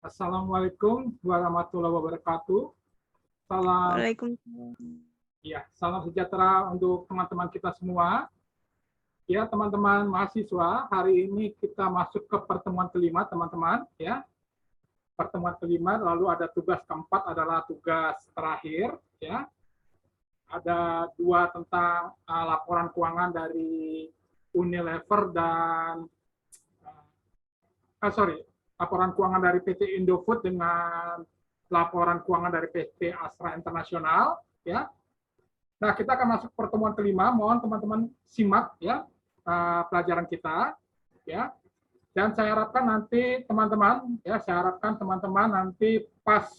Assalamualaikum warahmatullahi wabarakatuh. Salam, Waalaikumsalam. ya, salam sejahtera untuk teman-teman kita semua. Ya, teman-teman mahasiswa, hari ini kita masuk ke pertemuan kelima, teman-teman. Ya, pertemuan kelima, lalu ada tugas keempat adalah tugas terakhir. Ya, ada dua tentang laporan keuangan dari Unilever dan laporan keuangan dari PT Indofood dengan laporan keuangan dari PT Astra Internasional, ya. Nah, kita akan masuk pertemuan kelima. Mohon teman-teman simak ya pelajaran kita, ya. Dan saya harapkan nanti teman-teman, ya, saya harapkan teman-teman nanti pas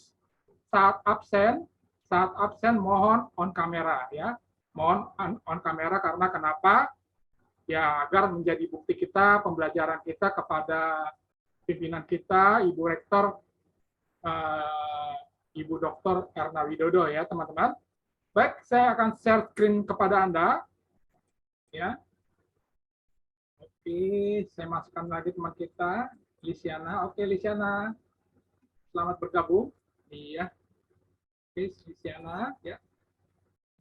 saat absen mohon on kamera, ya. Mohon on kamera karena kenapa? Ya, agar menjadi bukti kita pembelajaran kita kepada pimpinan kita, Ibu Rektor, Ibu Dr. Erna Widodo, ya teman-teman. Baik, saya akan share screen kepada Anda. Ya. Oke, saya masukkan lagi teman kita, Lisiana. Oke, Lisiana, selamat bergabung. Iya. Oke, Lisiana. Ya.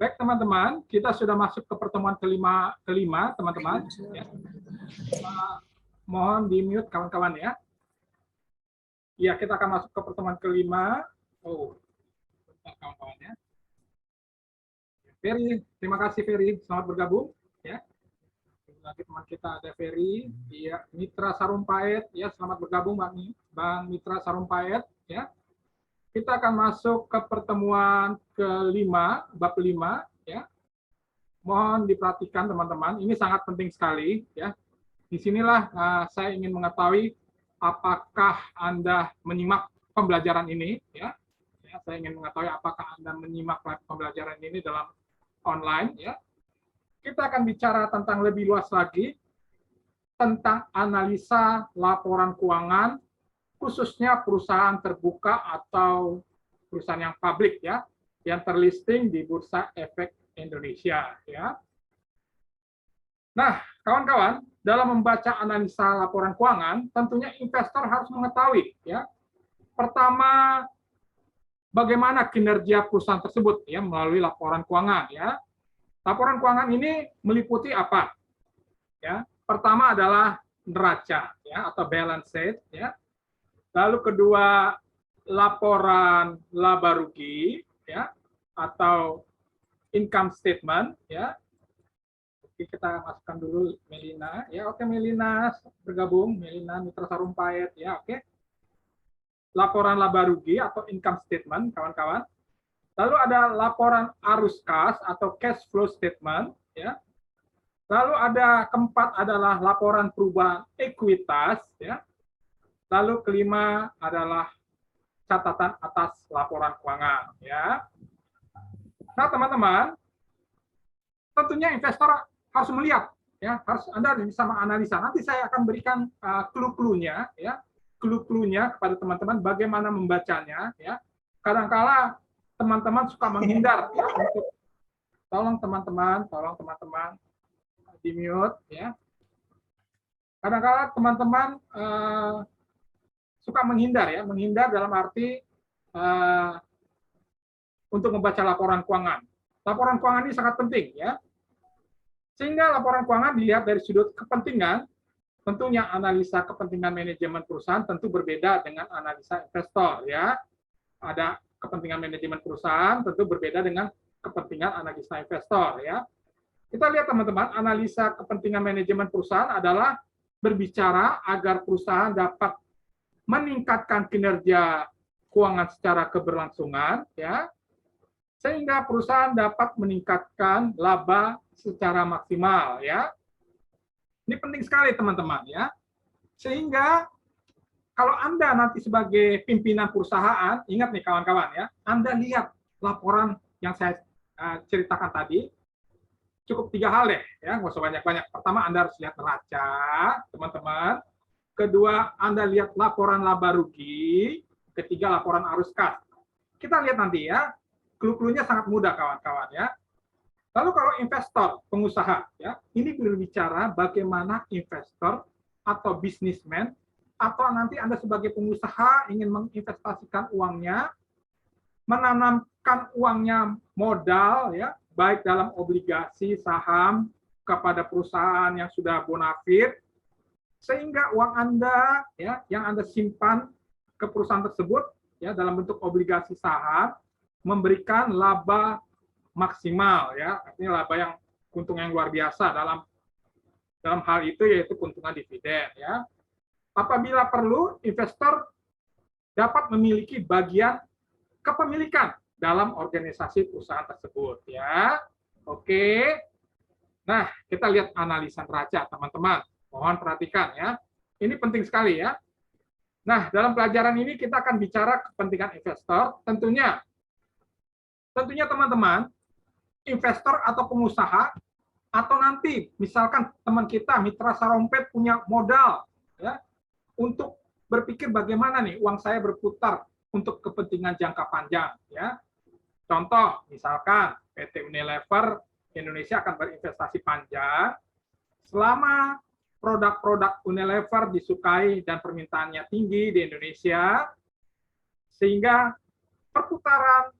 Baik, teman-teman, kita sudah masuk ke pertemuan kelima teman-teman. Ya. Mohon di-mute kawan-kawan ya. Ya, kita akan masuk ke pertemuan kelima. Oh, kawan-kawannya. Ferry, terima kasih Ferry, selamat bergabung. Ya, lagi teman kita ada Ferry, ya, Mitra Sarumpait, ya, selamat bergabung Bang Mitra Sarumpait. Ya, kita akan masuk ke pertemuan kelima, bab 5. Ya, mohon diperhatikan teman-teman, ini sangat penting sekali. Ya, disinilah saya ingin mengetahui apakah Anda menyimak pembelajaran ini, ya. Saya ingin mengetahui apakah Anda menyimak pembelajaran ini dalam online, ya. Kita akan bicara tentang lebih luas lagi tentang analisa laporan keuangan, khususnya perusahaan terbuka atau perusahaan yang publik, ya, yang terlisting di Bursa Efek Indonesia, ya. Nah, kawan-kawan, dalam membaca analisa laporan keuangan, tentunya investor harus mengetahui, ya. Pertama, bagaimana kinerja perusahaan tersebut ya melalui laporan keuangan, ya. Laporan keuangan ini meliputi apa? Ya, pertama adalah neraca, ya, atau balance sheet, ya. Lalu kedua, laporan laba rugi, ya, atau income statement, ya. Oke, kita masukkan dulu Melina, ya. Oke, Melina bergabung, Melina Mitra Sarumpait, ya. Oke. Laporan laba rugi atau income statement, kawan-kawan. Lalu ada laporan arus kas atau cash flow statement, ya. Lalu ada keempat adalah laporan perubahan ekuitas, ya. Lalu kelima adalah catatan atas laporan keuangan, ya. Nah, teman-teman, tentunya investor harus melihat, ya, Anda harus bisa menganalisa. Nanti saya akan berikan clue-cluenya, ya, clue-cluenya kepada teman-teman bagaimana membacanya, ya. Kadang-kala teman-teman suka menghindar, ya, untuk tolong teman-teman di mute, ya. Kadang-kala teman-teman suka menghindar, ya, menghindar dalam arti untuk membaca laporan keuangan. Laporan keuangan ini sangat penting, ya. Sehingga laporan keuangan dilihat dari sudut kepentingan, tentunya analisa kepentingan manajemen perusahaan tentu berbeda dengan analisa investor, ya. Ada kepentingan manajemen perusahaan tentu berbeda dengan kepentingan analisa investor, ya. Kita lihat teman-teman, analisa kepentingan manajemen perusahaan adalah berbicara agar perusahaan dapat meningkatkan kinerja keuangan secara keberlangsungan, ya, sehingga perusahaan dapat meningkatkan laba secara maksimal, ya. Ini penting sekali teman-teman, ya. Sehingga kalau Anda nanti sebagai pimpinan perusahaan, ingat nih kawan-kawan, ya, Anda lihat laporan yang saya ceritakan tadi, cukup 3 hal deh, ya, nggak usah banyak-banyak. Pertama, Anda harus lihat neraca, teman-teman. Kedua, Anda lihat laporan laba rugi. Ketiga, laporan arus kas. Kita lihat nanti, ya. Clue-cluenya sangat mudah, kawan-kawan, ya. Lalu kalau investor, pengusaha, ya, ini berbicara bagaimana investor atau bisnismen atau nanti Anda sebagai pengusaha ingin menginvestasikan uangnya, menanamkan uangnya modal, ya, baik dalam obligasi, saham, kepada perusahaan yang sudah bonafit, sehingga uang Anda, ya, yang Anda simpan ke perusahaan tersebut, ya, dalam bentuk obligasi saham, memberikan laba maksimal, ya, artinya laba yang keuntungan yang luar biasa dalam hal itu yaitu keuntungan dividen, ya. Apabila perlu, investor dapat memiliki bagian kepemilikan dalam organisasi perusahaan tersebut, ya. Oke. Nah, kita lihat analisa neraca, teman-teman. Mohon perhatikan, ya. Ini penting sekali, ya. Nah, dalam pelajaran ini kita akan bicara kepentingan investor. Tentunya teman-teman, investor atau pengusaha, atau nanti misalkan teman kita, mitra Sarompet punya modal, ya, untuk berpikir bagaimana nih uang saya berputar untuk kepentingan jangka panjang, ya. Contoh, misalkan PT Unilever Indonesia akan berinvestasi panjang selama produk-produk Unilever disukai dan permintaannya tinggi di Indonesia, sehingga perputaran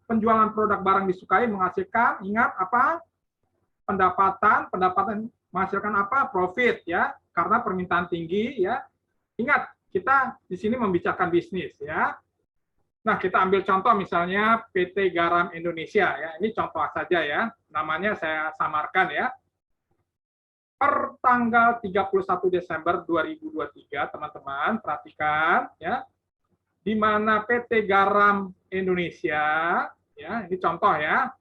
penjualan produk barang disukai menghasilkan, ingat apa? Pendapatan menghasilkan apa? Profit, ya, karena permintaan tinggi, ya. Ingat, kita di sini membicarakan bisnis, ya. Nah, kita ambil contoh misalnya PT Garam Indonesia, ya. Ini contoh saja, ya. Namanya saya samarkan, ya. Per tanggal 31 Desember 2023, teman-teman, perhatikan, ya. Di mana PT Garam Indonesia, ya, ini contoh, ya.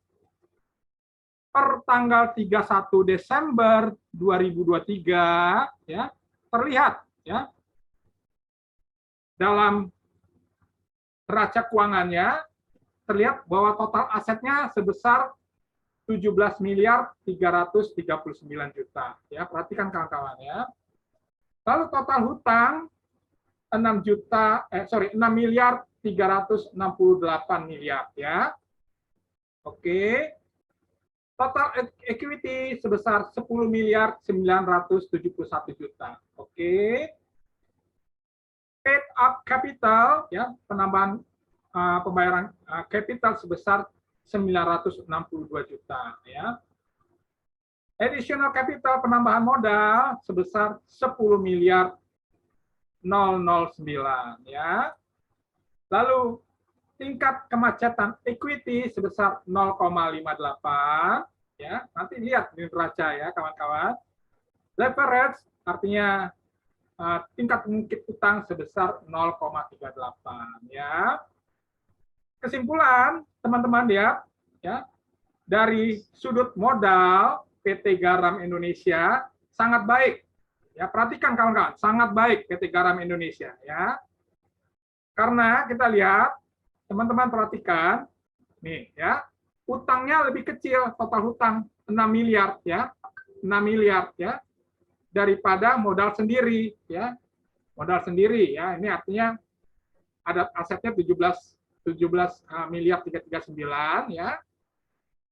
Per tanggal 31 Desember 2023, ya, terlihat, ya, dalam neraca keuangannya terlihat bahwa total asetnya sebesar 17 miliar 339 juta. Ya, perhatikan kawan-kawan, ya. Lalu total hutang 6 miliar 368 miliar, ya. Oke. Total equity sebesar 10 miliar 971 juta. Oke. Paid up capital, ya, penambahan pembayaran capital sebesar 962 juta, ya. Additional capital penambahan modal sebesar 10 miliar 009, ya. Lalu tingkat kemacetan equity sebesar 0,58, ya. Nanti lihat di neraca, ya, kawan-kawan. Leverage artinya tingkat mengungkit utang sebesar 0,38, ya. Kesimpulan, teman-teman, ya, dari sudut modal PT Garam Indonesia sangat baik. Ya, perhatikan kawan-kawan, sangat baik PT Garam Indonesia, ya. Karena kita lihat, teman-teman perhatikan, nih, ya, utangnya lebih kecil, total hutang 6 miliar, ya. 6 miliar, ya, daripada modal sendiri, ya. Modal sendiri, ya. Ini artinya ada asetnya 17 miliar 339, ya.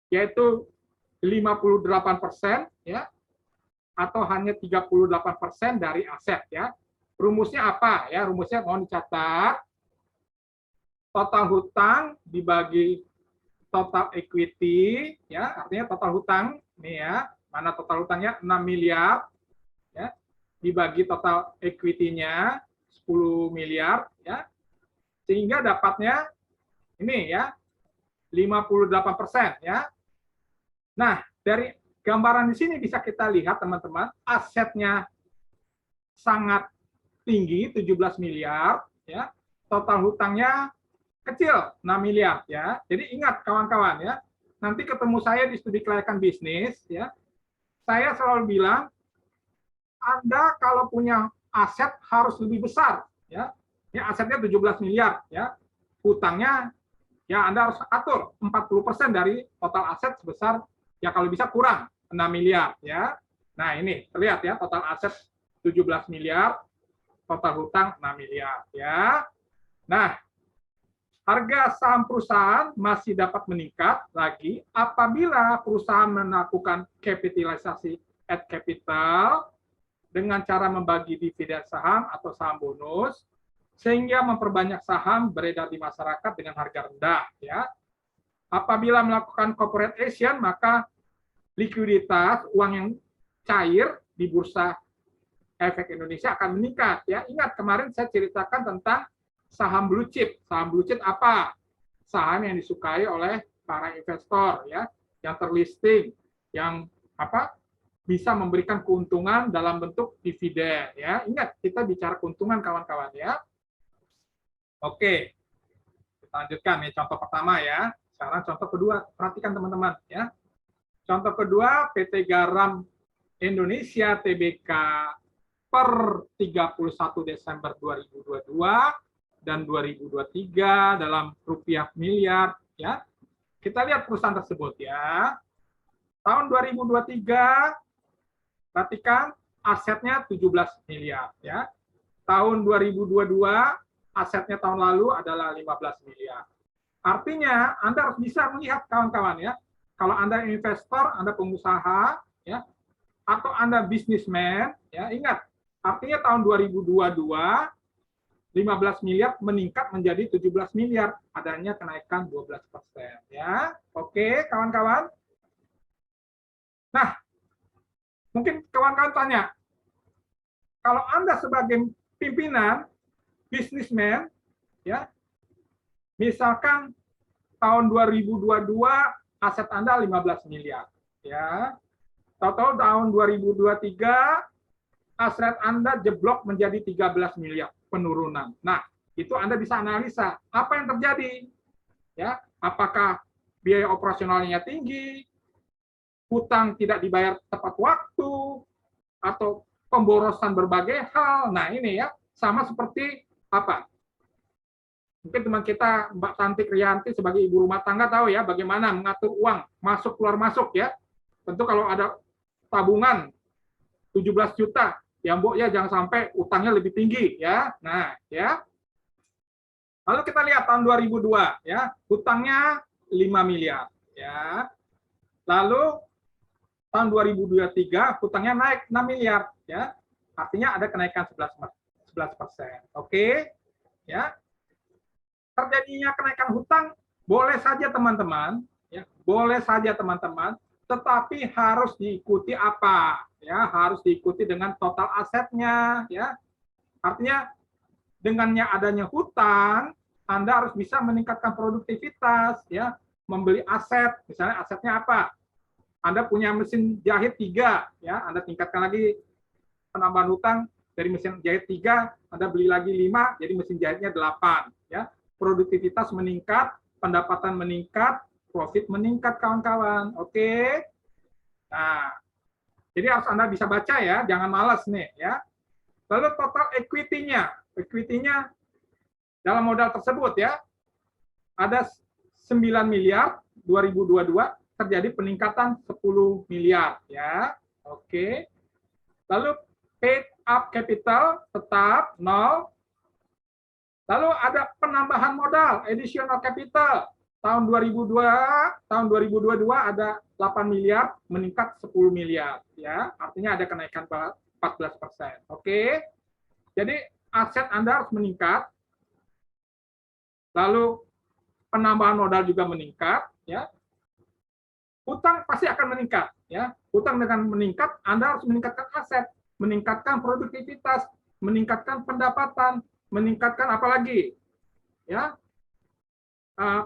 Yaitu 58%, ya. Atau hanya 38% dari aset, ya. Rumusnya apa, ya? Rumusnya mohon dicatat. Total hutang dibagi total equity, ya. Artinya total hutang, nih, ya. Mana total hutangnya? 6 miliar, ya, dibagi total equity-nya 10 miliar, ya, sehingga dapatnya ini, ya, 58%, ya. Nah, dari gambaran di sini bisa kita lihat, teman-teman, asetnya sangat tinggi, 17 miliar, ya, total hutangnya kecil, 6 miliar, ya. Jadi ingat kawan-kawan, ya, nanti ketemu saya di studi kelayakan bisnis, ya, saya selalu bilang Anda kalau punya aset harus lebih besar, ya. Ini asetnya 17 miliar, ya. Hutangnya, ya, Anda harus atur 40% dari total aset sebesar, ya, kalau bisa kurang 6 miliar, ya. Nah, ini terlihat, ya, total aset 17 miliar, total hutang 6 miliar, ya. Nah, harga saham perusahaan masih dapat meningkat lagi apabila perusahaan melakukan kapitalisasi at capital dengan cara membagi dividen saham atau saham bonus, sehingga memperbanyak saham beredar di masyarakat dengan harga rendah. Ya. Apabila melakukan corporatization, maka likuiditas uang yang cair di Bursa Efek Indonesia akan meningkat. Ya. Ingat kemarin saya ceritakan tentang saham blue chip. Saham blue chip apa? Saham yang disukai oleh para investor, ya, yang terlisting, yang bisa memberikan keuntungan dalam bentuk dividen. Ya, ingat kita bicara keuntungan kawan-kawan ya. Oke, kita lanjutkan nih contoh pertama ya. Sekarang contoh kedua, perhatikan teman-teman ya. Contoh kedua, PT Garam Indonesia Tbk per 31 Desember 2022 dan 2023 dalam rupiah miliar ya. Kita lihat perusahaan tersebut ya. Tahun 2023 perhatikan asetnya 17 miliar ya. Tahun 2022 asetnya tahun lalu adalah 15 miliar. Artinya Anda harus bisa melihat kawan-kawan ya. Kalau Anda investor, Anda pengusaha ya, atau Anda bisnismen ya, ingat artinya tahun 2022 15 miliar meningkat menjadi 17 miliar, adanya kenaikan 12% ya. Oke, kawan-kawan. Nah, mungkin kawan-kawan tanya, kalau Anda sebagai pimpinan, bisnismen, ya, misalkan tahun 2022 aset Anda 15 miliar, ya. Tahu-tahu tahun 2023 aset Anda jeblok menjadi 13 miliar, penurunan. Nah, itu Anda bisa analisa apa yang terjadi. Ya, apakah biaya operasionalnya tinggi, hutang tidak dibayar tepat waktu, atau pemborosan berbagai hal. Nah, ini ya, sama seperti apa? Mungkin teman kita Mbak Tantik Rianti sebagai ibu rumah tangga tahu ya bagaimana mengatur uang masuk keluar masuk ya. Tentu kalau ada tabungan 17 juta, ya Mbok ya jangan sampai utangnya lebih tinggi ya. Nah, ya. Lalu kita lihat tahun 2002 ya, hutangnya 5 miliar ya. Lalu tahun 2023 hutangnya naik 6 miliar ya. Artinya ada kenaikan 11%. Oke. Ya. Terjadinya kenaikan hutang boleh saja teman-teman, ya, boleh saja teman-teman, tetapi harus diikuti apa? Ya, harus diikuti dengan total asetnya, ya. Artinya dengannya adanya hutang, Anda harus bisa meningkatkan produktivitas, ya, membeli aset, misalnya asetnya apa? Anda punya mesin jahit 3, ya, Anda tingkatkan lagi penambahan hutang dari mesin jahit 3, Anda beli lagi 5, jadi mesin jahitnya 8, ya. Produktivitas meningkat, pendapatan meningkat, profit meningkat kawan-kawan. Oke. Nah, jadi harus Anda bisa baca ya, jangan malas nih ya. Lalu total equity-nya dalam modal tersebut ya, ada 9 miliar 2022 terjadi peningkatan 10 miliar ya. Oke. Lalu paid up capital tetap 0. Lalu ada penambahan modal, additional capital. Tahun 2022 ada 8 miliar meningkat 10 miliar ya. Artinya ada kenaikan 14%. Oke. Jadi aset Anda harus meningkat. Lalu penambahan modal juga meningkat ya. Hutang pasti akan meningkat ya. Hutang dengan meningkat, Anda harus meningkatkan aset, meningkatkan produktivitas, meningkatkan pendapatan, meningkatkan apa lagi? Ya.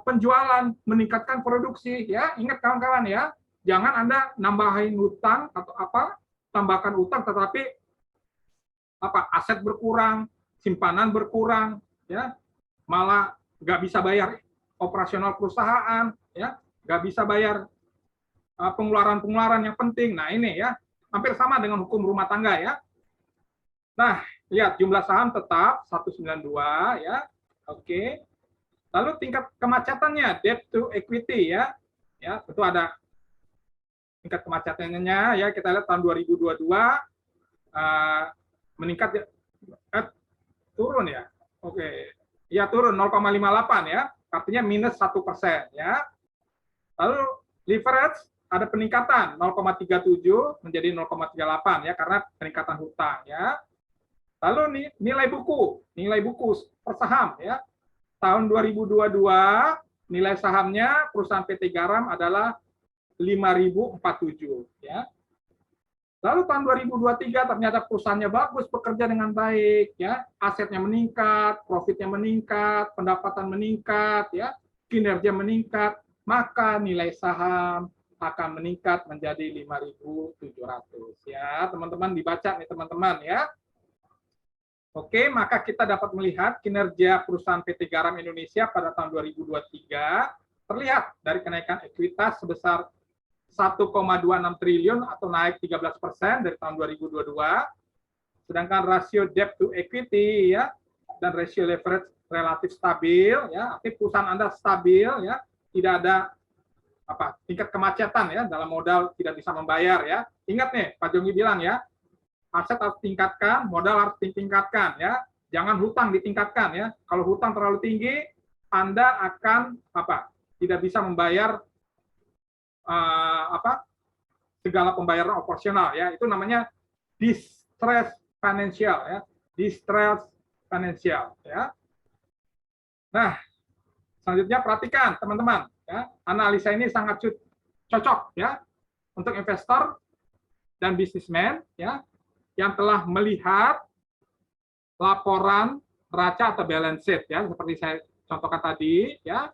Penjualan, meningkatkan produksi ya. Ingat kawan-kawan ya. Jangan Anda nambahin hutang atau apa? Tambahkan hutang tetapi apa? Aset berkurang, simpanan berkurang ya. Malah nggak bisa bayar operasional perusahaan ya. Nggak bisa bayar pengeluaran-pengeluaran yang penting. Nah, ini ya. Hampir sama dengan hukum rumah tangga ya. Nah, lihat jumlah saham tetap 192 ya. Oke. Lalu tingkat kemacetannya debt to equity ya. Ya, tentu ada tingkat kemacetannya ya. Kita lihat tahun 2022 meningkat turun ya. Oke. Ya turun 0,58 ya. Artinya minus 1% ya. Lalu leverage ada peningkatan 0,37 menjadi 0,38 ya karena peningkatan hutang ya. Lalu nih nilai buku per saham ya. Tahun 2022 nilai sahamnya perusahaan PT Garam adalah 5.047 ya. Lalu tahun 2023 ternyata perusahaannya bagus, bekerja dengan baik, ya, asetnya meningkat, profitnya meningkat, pendapatan meningkat, ya, kinerja meningkat, maka nilai saham akan meningkat menjadi 5.700. Ya, teman-teman dibaca nih teman-teman ya. Oke, maka kita dapat melihat kinerja perusahaan PT Garam Indonesia pada tahun 2023 terlihat dari kenaikan ekuitas sebesar 1,26 triliun atau naik 13% dari tahun 2022. Sedangkan rasio debt to equity ya dan rasio leverage relatif stabil ya, arti perusahaan Anda stabil ya, tidak ada tingkat kemacetan ya dalam modal tidak bisa membayar ya. Ingat nih Pak Jonggi bilang ya, aset harus tingkatkan, modal harus ditingkatkan ya. Jangan hutang ditingkatkan ya. Kalau hutang terlalu tinggi, Anda akan tidak bisa membayar segala pembayaran operasional ya, itu namanya distress financial ya, distress financial ya. Nah, selanjutnya perhatikan teman-teman ya, analisa ini sangat cocok ya untuk investor dan bisnismen ya yang telah melihat laporan neraca atau balance sheet ya seperti saya contohkan tadi ya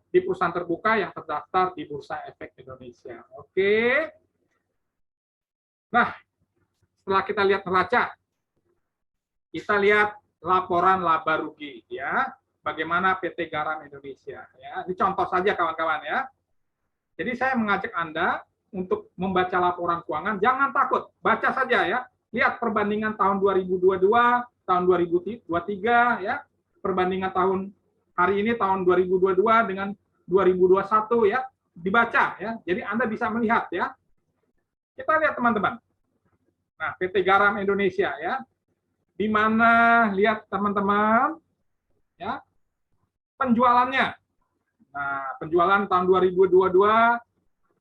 di perusahaan terbuka yang terdaftar di Bursa Efek Indonesia. Oke. Nah, setelah kita lihat neraca, kita lihat laporan laba rugi ya. Bagaimana PT Garam Indonesia ya. Ini contoh saja kawan-kawan ya. Jadi saya mengajak Anda untuk membaca laporan keuangan, jangan takut, baca saja ya. Lihat perbandingan tahun 2022, tahun 2023 ya, perbandingan tahun hari ini tahun 2022 dengan 2021 ya, dibaca ya. Jadi Anda bisa melihat ya. Kita lihat teman-teman. Nah, PT Garam Indonesia ya. Di mana lihat teman-teman ya. Penjualannya. Nah, penjualan tahun 2022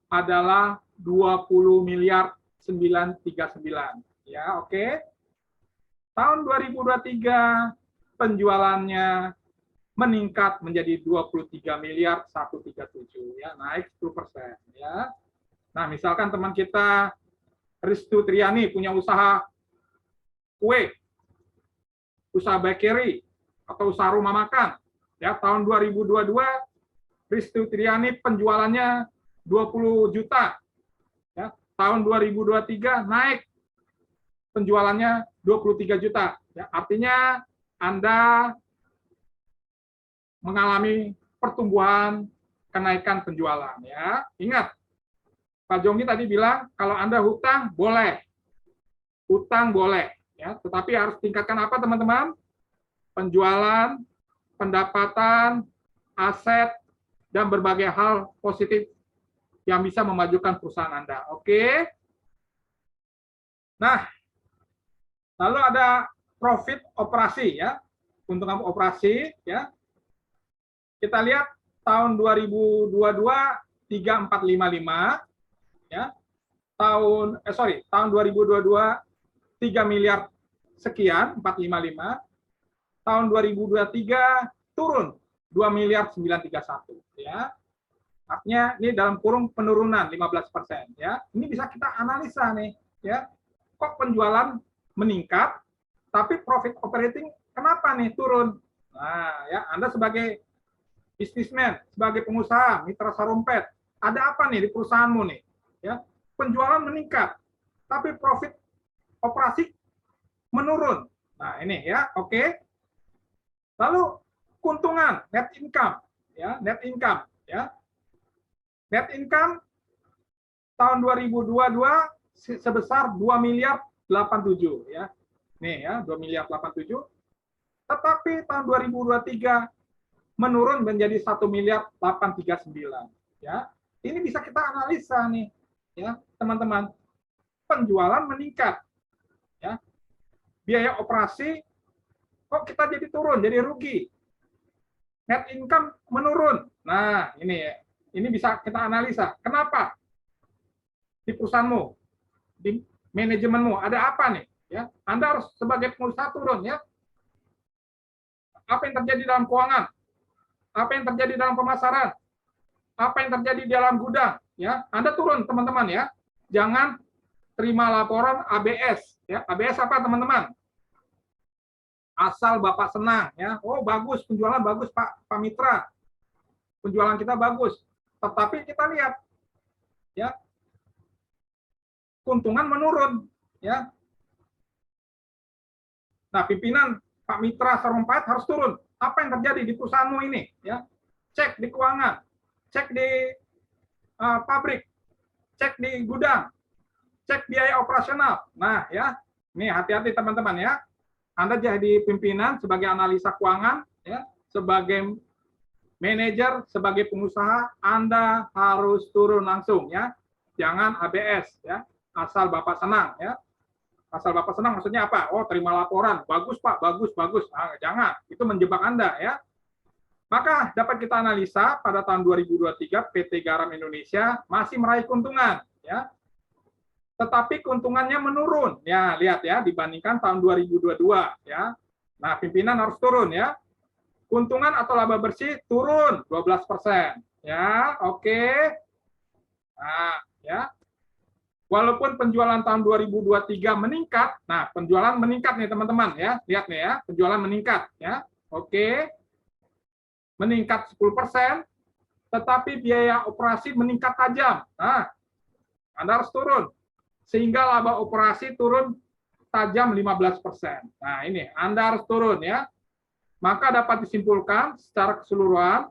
adalah 20 miliar 939 ya, oke. Tahun 2023 penjualannya meningkat menjadi 23 miliar 137 ya, naik 10% ya. Nah, misalkan teman kita Ristu Triani punya usaha kue, usaha bakery atau usaha rumah makan ya, tahun 2022 Ristu Triani penjualannya 20 juta ya, tahun 2023 naik penjualannya 23 juta ya, artinya Anda mengalami pertumbuhan kenaikan penjualan ya. Ingat, Pak Jonggi tadi bilang kalau Anda hutang boleh. Hutang boleh ya, tetapi harus tingkatkan apa teman-teman? Penjualan, pendapatan, aset dan berbagai hal positif yang bisa memajukan perusahaan Anda. Oke. Nah, lalu ada profit operasi ya. Keuntungan operasi ya. Kita lihat tahun 2022 3455 ya. Tahun 2022 3 miliar sekian 455. Tahun 2023 turun 2 miliar 931 ya. Artinya ini dalam kurung penurunan 15% ya. Ini bisa kita analisa nih ya. Kok penjualan meningkat tapi profit operating kenapa nih turun? Nah, ya Anda sebagai bisnismen, sebagai pengusaha, mitra sarumpet, ada apa nih di perusahaanmu nih? Ya, penjualan meningkat, tapi profit operasi menurun. Nah, ini ya, oke. Lalu keuntungan, net income, ya, net income, ya. Net income tahun 2022 sebesar 2 miliar 87, ya. Nih ya, 2 miliar 87. Tetapi tahun 2023 menurun menjadi 1 miliar 839 ya. Ini bisa kita analisa nih ya, teman-teman. Penjualan meningkat ya. Biaya operasi kok kita jadi turun, jadi rugi. Net income menurun. Nah, ini bisa kita analisa. Kenapa? di perusahaanmu, di manajemenmu, ada apa nih? Ya, Anda harus sebagai pengusaha turun ya. Apa yang terjadi dalam keuangan? Apa yang terjadi dalam pemasaran? Apa yang terjadi di dalam gudang? Ya, Anda turun teman-teman ya. Jangan terima laporan ABS. Ya, ABS apa teman-teman? Asal Bapak senang ya. Oh bagus, penjualan bagus Pak Mitra. Penjualan kita bagus. Tetapi kita lihat ya, keuntungan menurun ya. Nah, pimpinan Pak Mitra Sarumpait harus turun. Apa yang terjadi di perusahaanmu ini ya? Cek di keuangan, cek di pabrik, cek di gudang, cek biaya operasional. Nah, ya. Nih hati-hati teman-teman ya. Anda jadi pimpinan sebagai analisa keuangan ya, sebagai manajer, sebagai pengusaha, Anda harus turun langsung ya. Jangan ABS ya. Asal Bapak senang ya. Asal Bapak senang maksudnya apa? Oh, terima laporan. Bagus, Pak. Bagus, bagus. Nah, jangan. Itu menjebak Anda ya. Maka dapat kita analisa pada tahun 2023 PT Garam Indonesia masih meraih keuntungan ya. Tetapi keuntungannya menurun. Ya, lihat ya dibandingkan tahun 2022 ya. Nah, pimpinan harus turun ya. Keuntungan atau laba bersih turun 12%. Ya, oke. Nah, ya. Walaupun penjualan tahun 2023 meningkat, nah penjualan meningkat nih teman-teman ya, lihat nih ya, penjualan meningkat ya, oke, meningkat 10%, tetapi biaya operasi meningkat tajam. Nah, Anda harus turun, sehingga laba operasi turun tajam 15%. Nah ini, Anda harus turun ya, maka dapat disimpulkan secara keseluruhan,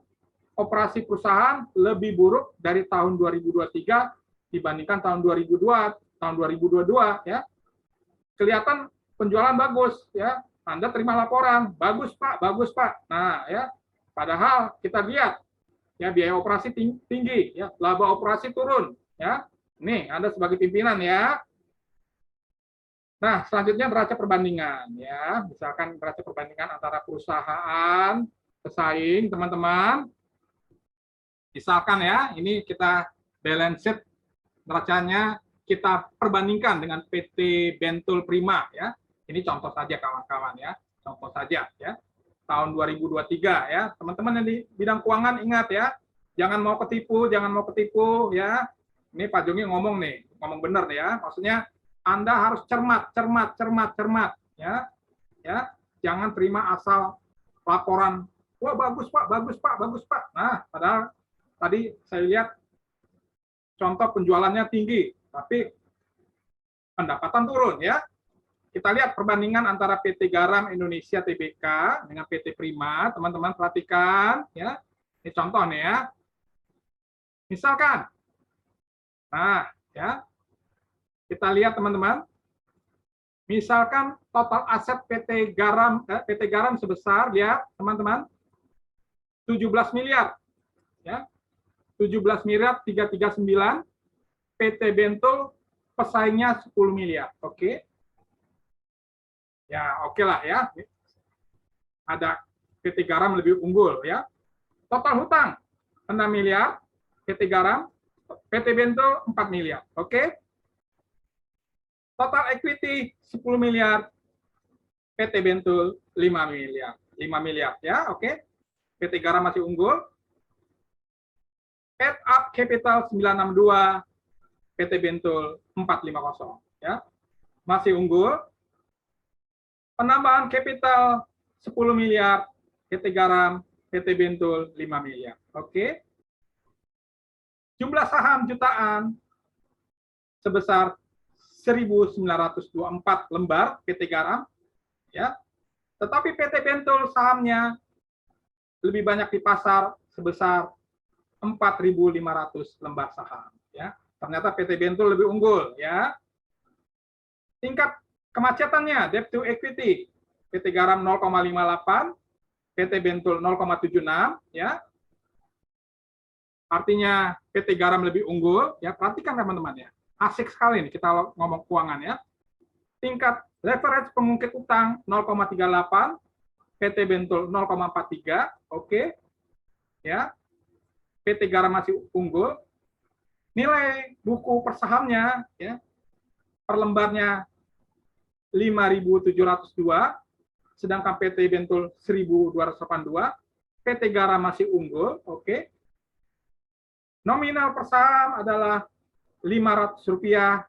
operasi perusahaan lebih buruk dari tahun 2023 dibandingkan tahun 2022 ya. Kelihatan penjualan bagus ya. Anda terima laporan, bagus Pak, bagus Pak. Nah, ya. Padahal kita lihat ya biaya operasi tinggi ya, laba operasi turun ya. Nih, Anda sebagai pimpinan ya. Nah, selanjutnya neraca perbandingan ya. Misalkan neraca perbandingan antara perusahaan pesaing, teman-teman. Misalkan ya, ini kita balance sheet neracanya kita perbandingkan dengan PT Bentul Prima ya. Ini contoh saja kawan-kawan ya. Contoh saja ya. Tahun 2023 ya. Teman-teman yang di bidang keuangan ingat ya. Jangan mau ketipu ya. Ini Pak Jongi ngomong nih, ngomong benar nih ya. Maksudnya Anda harus cermat ya. Ya. Jangan terima asal laporan, wah bagus Pak, bagus Pak, bagus Pak. Nah, padahal tadi saya lihat contoh penjualannya tinggi, tapi pendapatan turun ya. Kita lihat perbandingan antara PT Garam Indonesia Tbk dengan PT Prima, teman-teman perhatikan ya. Ini contoh nih ya. Misalkan, nah ya, kita lihat teman-teman. Misalkan total aset PT Garam sebesar ya teman-teman 17 miliar ya. 17 miliar 339, PT Bentul pesaingnya 10 miliar. Oke. Ya, oke lah ya. Ada PT Garam lebih unggul ya. Total hutang 6 miliar PT Garam, PT Bentul 4 miliar. Oke. Total equity 10 miliar PT Bentul 5 miliar. 5 miliar ya, oke. PT Garam masih unggul. Add up capital 962, PT Bentul 450 ya. Masih unggul. Penambahan capital 10 miliar, PT Garam, PT Bentul 5 miliar. Oke. Jumlah saham jutaan sebesar 1.924 lembar PT Garam ya. Tetapi PT Bentul sahamnya lebih banyak di pasar sebesar 4.500 lembar saham ya. Ternyata PT Bentul lebih unggul ya. Tingkat kemacetannya debt to equity PT Garam 0,58, PT Bentul 0,76 ya. Artinya PT Garam lebih unggul ya. Perhatikan teman-teman ya. Asik sekali nih kita ngomong keuangan ya. Tingkat leverage pengungkit utang 0,38, PT Bentul 0,43, oke. Ya. PT Garam masih unggul. nilai buku per sahamnya ya per lembarnya 5.702, sedangkan PT Bentul 1.282, PT Garam masih unggul, oke. Nominal per saham adalah Rp500,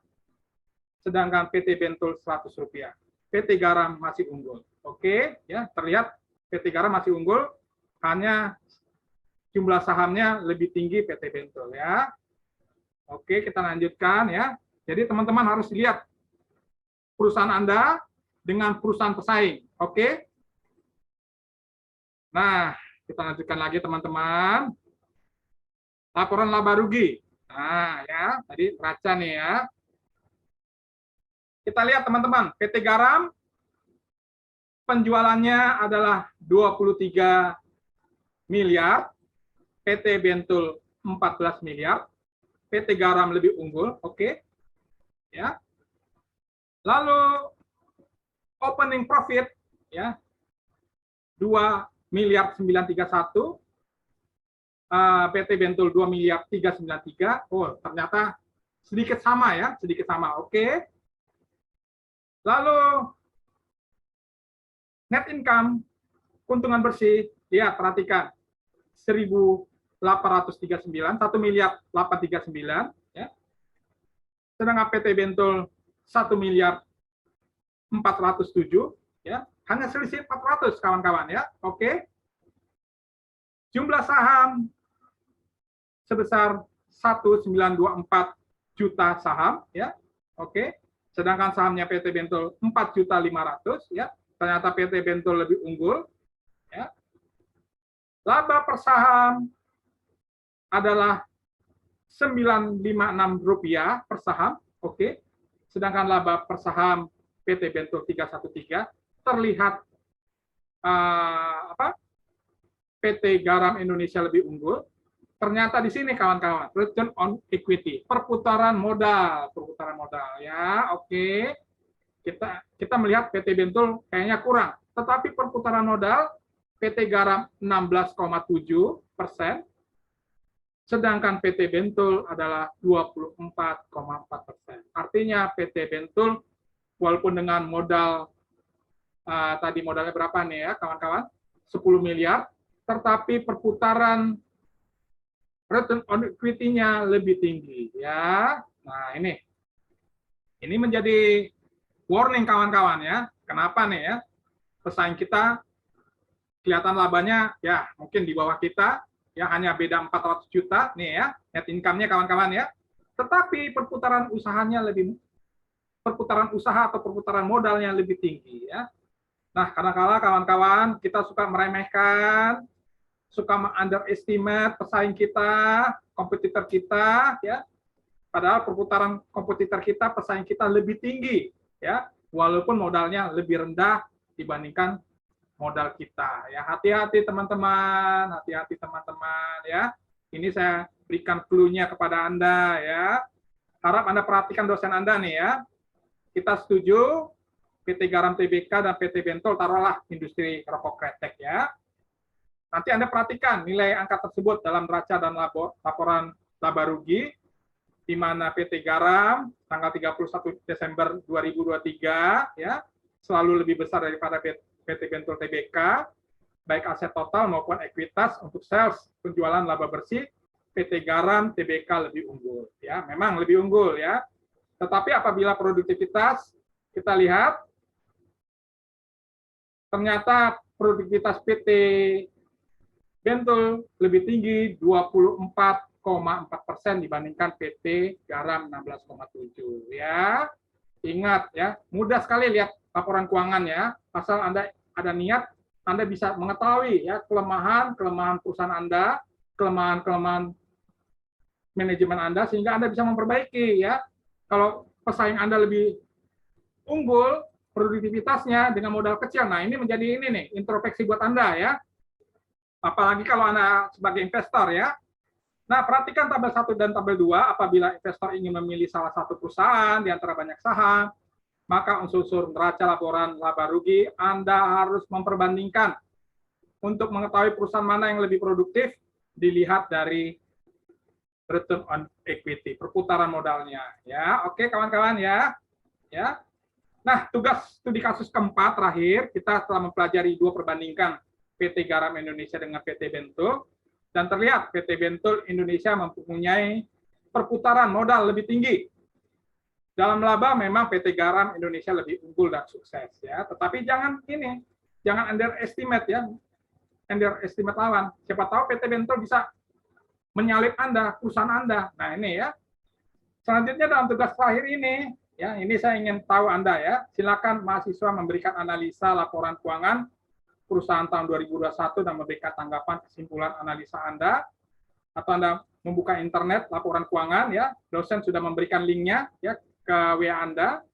sedangkan PT Bentul Rp100. PT Garam masih unggul, oke. Ya, terlihat PT Garam masih unggul, hanya jumlah sahamnya lebih tinggi PT Bentul ya. Oke, kita lanjutkan ya. Jadi teman-teman harus lihat perusahaan Anda dengan perusahaan pesaing, oke? Nah, kita lanjutkan lagi teman-teman. Laporan laba rugi. Nah, ya, tadi neraca nih ya. Kita lihat teman-teman, PT Garam penjualannya adalah 23 miliar, PT Bentul 14 miliar, PT Garam lebih unggul, oke. Ya. Lalu opening profit ya 2.931, PT Bentul 2.393. Oh, ternyata sedikit sama ya, sedikit sama. Oke. Lalu net income, keuntungan bersih, ya perhatikan 1.839, 1.839 ya. Sedangkan PT Bentul 1.407 ya, hanya selisih 400 kawan-kawan ya. Oke. Jumlah saham sebesar 1.924 juta saham ya. Oke. Sedangkan sahamnya PT Bentul 4.500 ya. Ternyata PT Bentul lebih unggul ya. Laba per saham adalah Rp956 per saham, oke. Sedangkan laba per saham PT Bentul 313 terlihat PT Garam Indonesia lebih unggul. Ternyata di sini kawan-kawan, return on equity, perputaran modal ya, oke. Kita melihat PT Bentul kayaknya kurang, tetapi perputaran modal PT Garam 16,7%, sedangkan PT Bentul adalah 24,4%. Artinya PT Bentul walaupun dengan modal tadi modalnya berapa nih ya kawan-kawan? 10 miliar, tetapi perputaran return on equity-nya lebih tinggi ya. Nah, ini menjadi warning kawan-kawan ya. Kenapa nih ya? Pesaing kita kelihatan labanya ya mungkin di bawah kita ya, hanya beda 400 juta nih ya net income-nya kawan-kawan ya. Tetapi perputaran usahanya perputaran usaha atau perputaran modalnya lebih tinggi ya. Nah, kadang-kala kawan-kawan kita suka meremehkan, suka underestimate pesaing kita, kompetitor kita ya. Padahal perputaran kompetitor kita, pesaing kita lebih tinggi ya, walaupun modalnya lebih rendah dibandingkan modal kita ya. Hati-hati teman-teman, ya. Ini saya berikan clue-nya kepada Anda ya. Harap Anda perhatikan dosen Anda nih ya. Kita setuju PT Garam Tbk dan PT Bentul taruhlah industri rokok kretek ya. Nanti Anda perhatikan nilai angka tersebut dalam neraca dan laporan laba rugi, di mana PT Garam tanggal 31 Desember 2023 ya selalu lebih besar daripada PT Bentul Tbk, baik aset total maupun ekuitas. Untuk sales penjualan laba bersih, PT Garam Tbk lebih unggul ya, memang lebih unggul ya. Tetapi apabila produktivitas kita lihat ternyata produktivitas PT Bentul lebih tinggi 24,4% dibandingkan PT Garam 16,7 ya. Ingat ya, mudah sekali lihat laporan keuangan ya. Asal Anda ada niat, Anda bisa mengetahui ya kelemahan perusahaan Anda, kelemahan manajemen Anda, sehingga Anda bisa memperbaiki ya. Kalau pesaing Anda lebih unggul produktivitasnya dengan modal kecil, nah ini menjadi introspeksi buat Anda ya. Apalagi kalau Anda sebagai investor ya. Nah, perhatikan tabel 1 dan tabel 2, apabila investor ingin memilih salah satu perusahaan di antara banyak saham, maka unsur-unsur neraca laporan laba rugi Anda harus memperbandingkan. Untuk mengetahui perusahaan mana yang lebih produktif, dilihat dari return on equity, perputaran modalnya. Ya, oke kawan-kawan ya. Ya. Nah, tugas studi kasus keempat terakhir, kita telah mempelajari dua perbandingkan PT Garam Indonesia dengan PT Bentul, dan terlihat PT Bentul Indonesia mempunyai perputaran modal lebih tinggi. Dalam laba memang PT Garam Indonesia lebih unggul dan sukses ya, tetapi jangan underestimate ya, underestimate lawan. Siapa tahu PT Bentul bisa menyalip Anda, perusahaan Anda. Nah ini ya. Selanjutnya dalam tugas terakhir ini, ya ini saya ingin tahu Anda ya. Silakan mahasiswa memberikan analisa laporan keuangan perusahaan tahun 2021 dan memberikan tanggapan kesimpulan analisa Anda. Atau Anda membuka internet laporan keuangan ya. Dosen sudah memberikan linknya ya ke WA Anda.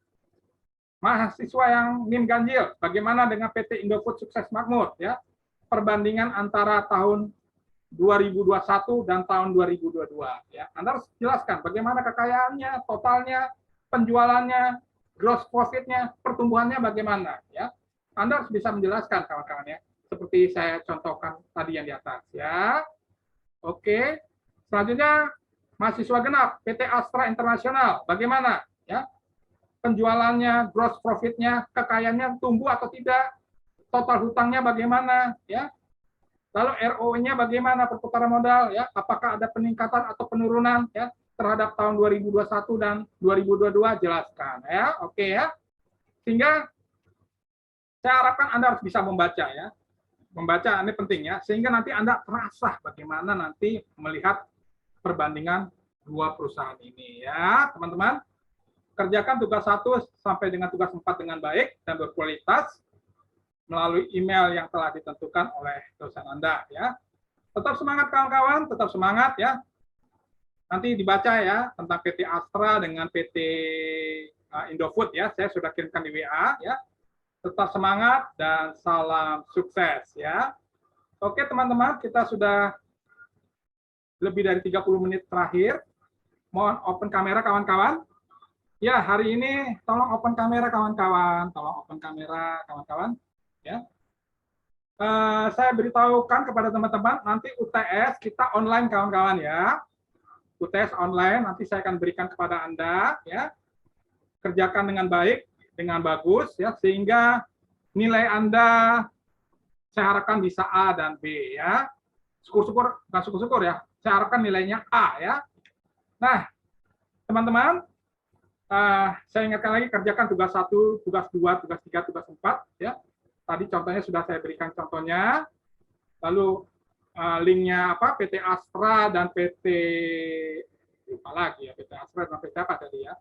Mahasiswa yang NIM ganjil, bagaimana dengan PT Indofood Sukses Makmur ya? Perbandingan antara tahun 2021 dan tahun 2022 ya. Anda harus jelaskan bagaimana kekayaannya, totalnya, penjualannya, gross profit-nya, pertumbuhannya bagaimana ya. Anda harus bisa menjelaskan kawan-kawan ya. Seperti saya contohkan tadi yang di atas ya. Oke. Selanjutnya mahasiswa genap PT Astra Internasional bagaimana ya? Penjualannya, gross profit-nya, kekayaannya tumbuh atau tidak? Total hutangnya bagaimana ya? Lalu ROE-nya bagaimana perputaran modal ya? Apakah ada peningkatan atau penurunan ya terhadap tahun 2021 dan 2022 jelaskan ya. Oke ya. Sehingga saya harapkan Anda harus bisa membaca ya. Membaca ini penting ya, sehingga nanti Anda terasa bagaimana nanti melihat perbandingan dua perusahaan ini ya, teman-teman. Kerjakan tugas 1 sampai dengan tugas 4 dengan baik dan berkualitas melalui email yang telah ditentukan oleh dosen Anda ya. Tetap semangat kawan-kawan, tetap semangat ya. Nanti dibaca ya tentang PT Astra dengan PT Indofood ya. Saya sudah kirimkan di WA ya. Tetap semangat dan salam sukses ya. Oke teman-teman, kita sudah lebih dari 30 menit terakhir. Mohon open kamera kawan-kawan. Ya, hari ini tolong open kamera kawan-kawan, tolong open kamera kawan-kawan. Ya, saya beritahukan kepada teman-teman nanti UTS kita online kawan-kawan ya. UTS online nanti saya akan berikan kepada Anda ya. Kerjakan dengan baik, dengan bagus ya, sehingga nilai Anda saya harapkan bisa A dan B ya. Syukur-syukur, bukan syukur-syukur ya. Saya harapkan nilainya A ya. Nah, teman-teman, saya ingatkan lagi kerjakan tugas 1, tugas 2, tugas 3, tugas 4 ya. Tadi contohnya sudah saya berikan contohnya. Lalu linknya apa? PT Astra dan PT lupa lagi ya, PT Astra dan PT apa tadi ya?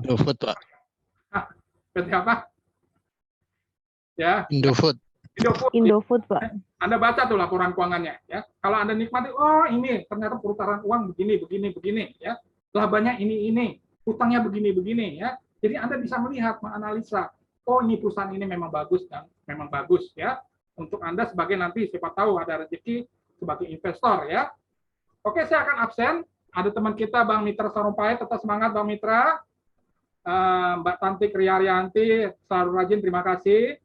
Indofood, Pak. PT apa? Ya. Indofood. Indofood, Pak. Anda baca tuh laporan keuangannya ya. Kalau Anda nikmati, oh ini ternyata perputaran uang begini ya. Labanya ini, hutangnya begini ya. Jadi Anda bisa melihat, menganalisa, oh ini perusahaan ini memang bagus dan memang bagus ya. Untuk Anda sebagai nanti siapa tahu ada rezeki sebagai investor ya. Oke, saya akan absen. Ada teman kita Bang Mitra Sarumpait, tetap semangat Bang Mitra. Mbak Tantik Riaryanti, selalu rajin, terima kasih.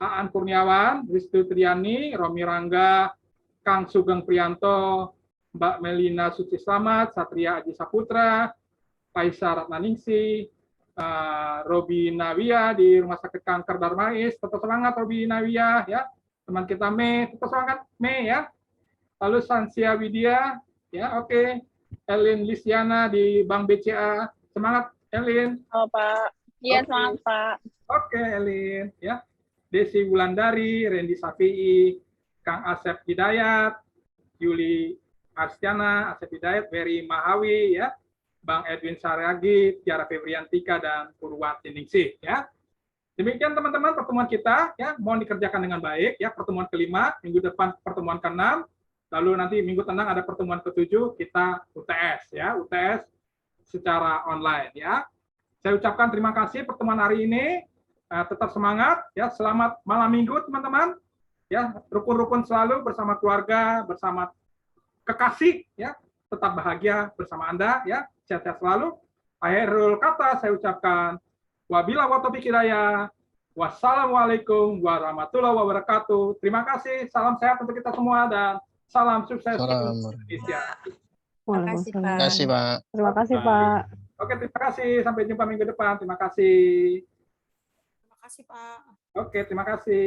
Aan Kurniawan, Ristu Triani, Romi Rangga, Kang Sugeng Prianto, Mbak Melina Suci Slamet, Satria Aji Saputra, Kaisa Ratnaningsi, Robi Nawia di Rumah Sakit Kanker Darmais, tetap semangat Robi Nawia ya. Teman kita Mei, tetap semangat Mei ya. Lalu Sansia Widya, ya oke. Elin Lisiana di Bank BCA, semangat Elin. Halo Pak. Iya semangat Pak. Oke Elin ya. Desi Wulandari, Randy Safii, Kang Asep Hidayat, Yuli Arstiana, Asep Hidayat, Ferry Mahawi ya. Bang Edwin Saryagi, Tiara Febriantika, dan Purwati Ningsih ya. Demikian teman-teman pertemuan kita ya, mohon dikerjakan dengan baik ya. Pertemuan kelima, minggu depan pertemuan ke-6, lalu nanti minggu tenang ada pertemuan ke-7 kita UTS ya, UTS secara online ya. Saya ucapkan terima kasih pertemuan hari ini. Tetap semangat ya, selamat malam minggu teman-teman. Ya, rukun-rukun selalu bersama keluarga, bersama kekasih ya. Tetap bahagia bersama Anda ya. Sehat-sehat selalu. Akhirul kata saya ucapkan wabillahi taufiq hidayah. Wassalamualaikum warahmatullahi wabarakatuh. Terima kasih. Salam sehat untuk kita semua dan Salam sukses Salam. Indonesia. Makasih, Waalaikumsalam. Terima kasih, Pak. Terima kasih, Pak. Oke, terima kasih. Sampai jumpa minggu depan. Terima kasih. Terima kasih, Pak. Oke, terima kasih.